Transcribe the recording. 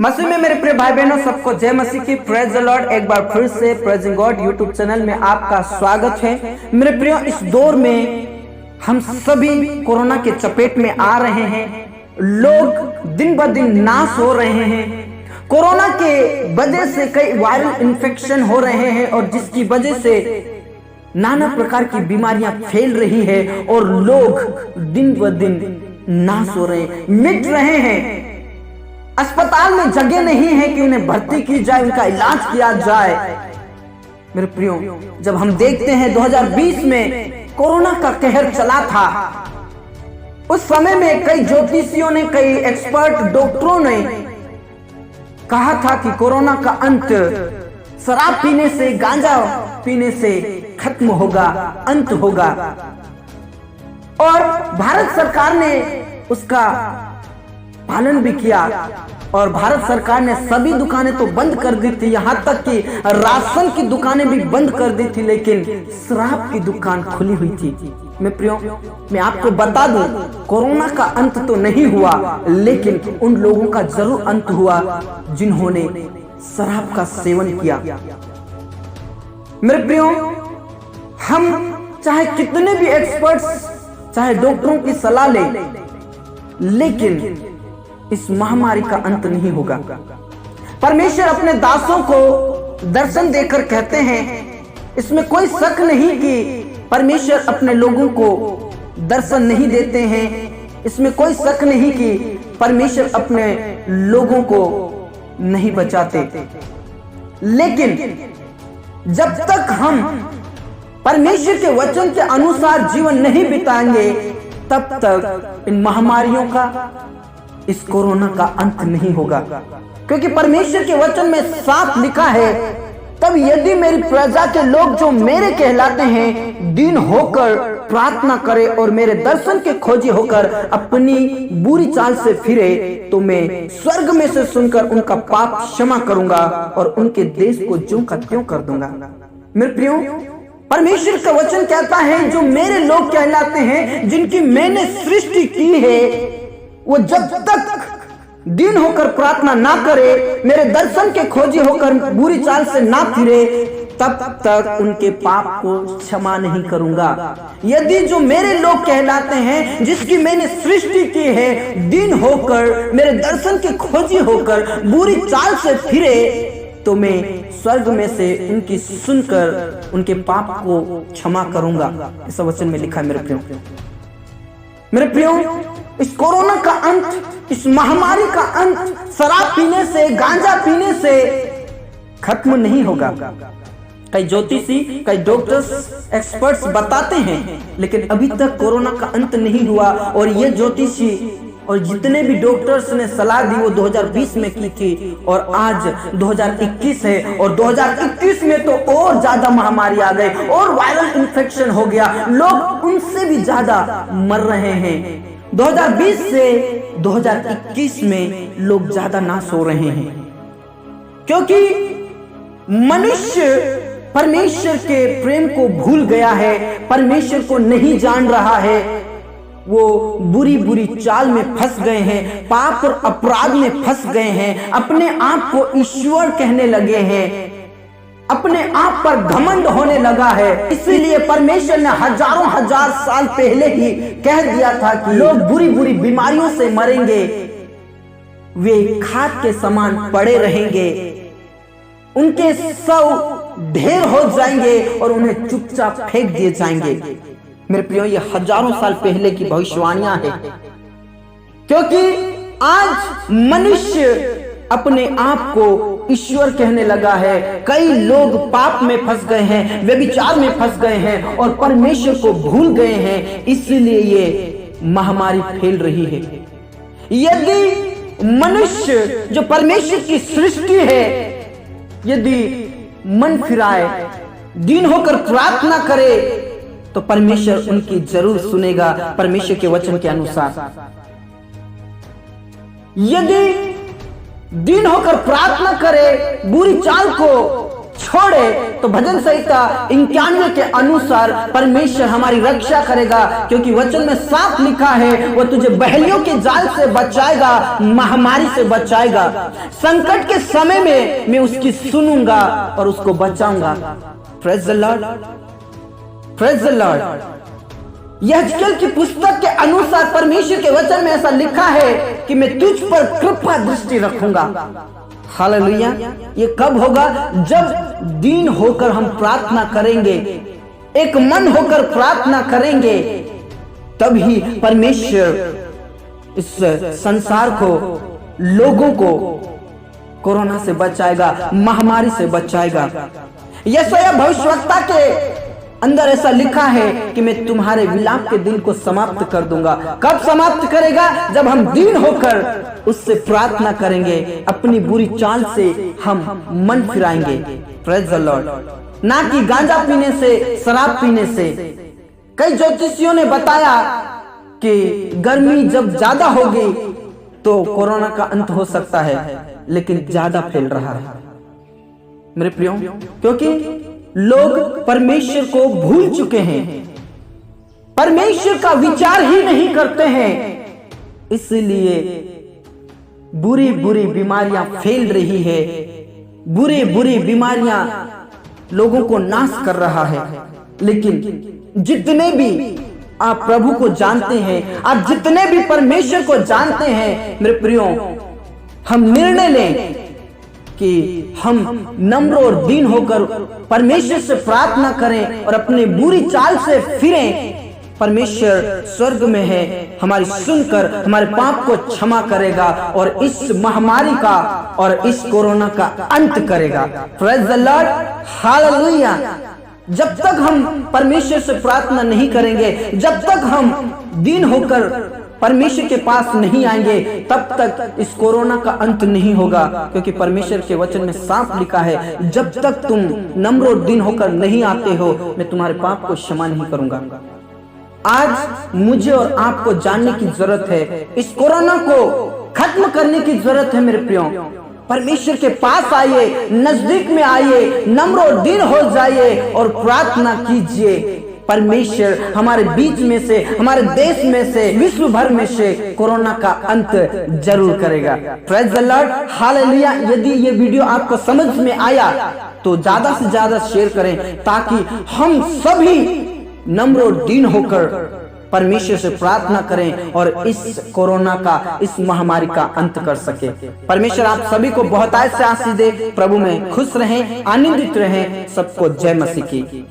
मसीह में मेरे प्रिय भाई बहनों, सबको जय मसीह की। Praise the Lord. एक बार फिर से प्रेजिंग गॉड यूट्यूब चैनल में आपका स्वागत है। मेरे प्रियो, इस दौर में हम सभी कोरोना के चपेट में आ रहे हैं। लोग दिन ब दिन नाश हो रहे हैं। कोरोना के वजह से कई वायरल इन्फेक्शन हो रहे हैं और जिसकी वजह से नाना प्रकार की बीमारियां फैल रही है और लोग दिन ब दिन नाश हो रहे हैं, मिट रहे हैं। अस्पताल में जगह नहीं है कि उन्हें भर्ती की जाए, उनका इलाज किया जाए। मेरे प्रियो, जब हम देखते हैं 2020 में कोरोना का कहर चला था, उस समय में कई ज्योतिषियों ने, कई एक्सपर्ट डॉक्टरों ने कहा था कि कोरोना का अंत शराब पीने से, गांजा पीने से खत्म होगा, अंत होगा। और भारत सरकार ने उसका पालन भी किया और भारत सरकार ने सभी दुकानें तो बंद कर दी थी, यहां तक कि राशन की दुकानें भी बंद कर दी थी, लेकिन शराब की दुकान खुली हुई थी। मैं प्रियो, मैं आपको बता दूं, कोरोना का अंत तो नहीं हुआ, लेकिन उन लोगों का जरूर अंत हुआ जिन्होंने शराब का सेवन किया। मेरे प्रियो, हम चाहे कितने भी एक्सपर्ट्स, चाहे डॉक्टरों की सलाह लें, लेकिन इस महामारी का अंत नहीं होगा। परमेश्वर अपने दासों को दर्शन देकर कहते हैं, इसमें कोई शक नहीं कि परमेश्वर अपने लोगों को दर्शन नहीं देते हैं। इसमें कोई शक नहीं कि परमेश्वर अपने लोगों को नहीं बचाते। लेकिन जब तक हम परमेश्वर के वचन के अनुसार जीवन नहीं बिताएंगे, तब तक इन महामारियों का, इस कोरोना का अंत नहीं होगा। क्योंकि परमेश्वर के वचन में साफ लिखा है, तब यदि मेरी प्रजा के लोग जो मेरे कहलाते हैं दीन होकर प्रार्थना करे और मेरे दर्शन के खोजी होकर अपनी बुरी चाल से फिरे, तो मैं स्वर्ग में से सुनकर उनका पाप क्षमा करूंगा और उनके देश को ज्यों का त्यों कर दूंगा। मेरे प्रियो, परमेश्वर का वचन कहता है, जो मेरे लोग कहलाते हैं, जिनकी मैंने सृष्टि की है, वो जब तक दीन होकर प्रार्थना ना करे, मेरे दर्शन के खोजी होकर बुरी चाल से ना फिरे, तब तक उनके पाप को क्षमा नहीं करूंगा। यदि जो मेरे लोग कहलाते हैं, जिसकी मैंने सृष्टि की है, दीन होकर, मेरे दर्शन के खोजी होकर बुरी चाल से फिरे, तो मैं स्वर्ग में से उनकी सुनकर उनके पाप को क्षमा करूंगा। इस वचन में लिखा है। मेरे प्रियो, इस कोरोना का अंत, इस महामारी का अंत शराब पीने से, गांजा पीने से खत्म नहीं होगा। कई ज्योतिषी, कई डॉक्टर्स, एक्सपर्ट्स बताते हैं, लेकिन अभी तक कोरोना का अंत नहीं हुआ। और ये ज्योतिषी और जितने भी डॉक्टर्स ने सलाह दी वो 2020 में की थी, और आज 2021 है और 2021 में तो और ज्यादा महामारी आ गई और वायरल इन्फेक्शन हो गया, लोग उनसे भी ज्यादा मर रहे हैं। 2020 से 2021 में लोग ज्यादा नाश हो रहे हैं, क्योंकि मनुष्य परमेश्वर के प्रेम को भूल गया है, परमेश्वर को नहीं जान रहा है। वो बुरी बुरी चाल में फंस गए हैं, पाप और अपराध में फंस गए हैं, अपने आप को ईश्वर कहने लगे हैं, अपने आप पर घमंड होने लगा है। इसीलिए परमेश्वर ने हजारों हजार साल पहले ही कह दिया था कि लोग बुरी बुरी बीमारियों से मरेंगे, वे खाद के समान पड़े रहेंगे, उनके शव ढेर हो जाएंगे और उन्हें चुपचाप फेंक दिए जाएंगे। मेरे प्रियो, ये हजारों साल पहले की भविष्यवाणियां हैं, क्योंकि आज मनुष्य अपने आप को ईश्वर कहने लगा है। कई लोग पाप में फंस गए हैं, व्यभिचार में फंस गए हैं और परमेश्वर को भूल गए हैं, इसलिए ये महामारी फैल रही है। यदि मनुष्य जो परमेश्वर की सृष्टि है, यदि मन फिराए, दीन होकर प्रार्थना करे, तो परमेश्वर उनकी जरूर सुनेगा परमेश्वर के वचन के अनुसार। यदि दीन होकर प्रार्थना करे, बुरी चाल को छोड़े तो भजन संहिता 91 के अनुसार परमेश्वर हमारी रक्षा करेगा, क्योंकि वचन में साफ लिखा है वो तुझे बहलियों के जाल से बचाएगा, महामारी से बचाएगा। संकट के समय में मैं उसकी सुनूंगा और उसको बचाऊंगा। Praise the Lord, praise the Lord. यहेजकेल की पुस्तक के अनुसार परमेश्वर के वचन में ऐसा लिखा है कि मैं तुझ पर कृपा दृष्टि रखूंगा। हालेलुया। ये कब होगा? जब दीन होकर हम प्रार्थना करेंगे, एक मन होकर प्रार्थना करेंगे, तभी परमेश्वर इस संसार को, लोगों को कोरोना से बचाएगा, महामारी से बचाएगा। यशायाह भविष्यवक्ता के अंदर ऐसा लिखा है कि मैं तुम्हारे विलाप के दिन को समाप्त कर दूंगा। कब समाप्त करेगा? जब हम दीन होकर उससे प्रार्थना करेंगे, अपनी बुरी चाल से हम मन फिराएंगे। Praise the Lord. ना कि गांजा पीने से, शराब पीने से। कई ज्योतिषियों ने बताया कि गर्मी जब ज्यादा होगी तो कोरोना का अंत हो सकता है, लेकिन ज्यादा फैल रहा है मेरे प्रियो, क्योंकि लोग परमेश्वर को भूल चुके हैं, परमेश्वर का विचार ही नहीं करते हैं, इसलिए बुरी बुरी बीमारियां फैल रही है। बुरी बुरी बीमारियां लोगों को नाश कर रहा है। लेकिन जितने भी आप प्रभु को जानते हैं, आप जितने भी परमेश्वर को जानते हैं मेरे प्रियो, हम निर्णय लें कि हम नम्र और दीन होकर परमेश्वर से प्रार्थना करें और अपने बुरी चाल से फिरें। परमेश्वर स्वर्ग में है, हमारी सुनकर हमारे पाप को क्षमा करेगा और इस महामारी का और इस कोरोना का अंत करेगा। Praise the Lord, hallelujah. जब तक हम परमेश्वर से प्रार्थना नहीं करेंगे, जब तक हम दीन होकर परमेश्वर के पास नहीं आएंगे, तब तक इस कोरोना का अंत नहीं होगा, क्योंकि परमेश्वर के वचन में साफ लिखा है, जब तक तुम नम्र और दीन होकर नहीं आते हो, मैं तुम्हारे पाप को क्षमा नहीं करूंगा। आज मुझे और आपको जानने की जरूरत है, इस कोरोना को खत्म करने की जरूरत है मेरे प्रियो। परमेश्वर के पास आइए, नजदीक में आइए, नम्र और दीन हो जाइए और प्रार्थना कीजिए। परमेश्वर हमारे बीच में से, हमारे देश में से, विश्व भर में से कोरोना का अंत जरूर करेगा। Praise the Lord, hallelujah. यदि ये वीडियो आपको समझ में आया तो ज्यादा से ज्यादा शेयर करें, ताकि हम सभी नम्र और दीन होकर परमेश्वर से प्रार्थना करें और इस कोरोना का, इस महामारी का अंत कर सके। परमेश्वर आप सभी को बहुतायत से आशीष दे। प्रभु में खुश रहें, आनंदित रहें। सबको जय मसीह की।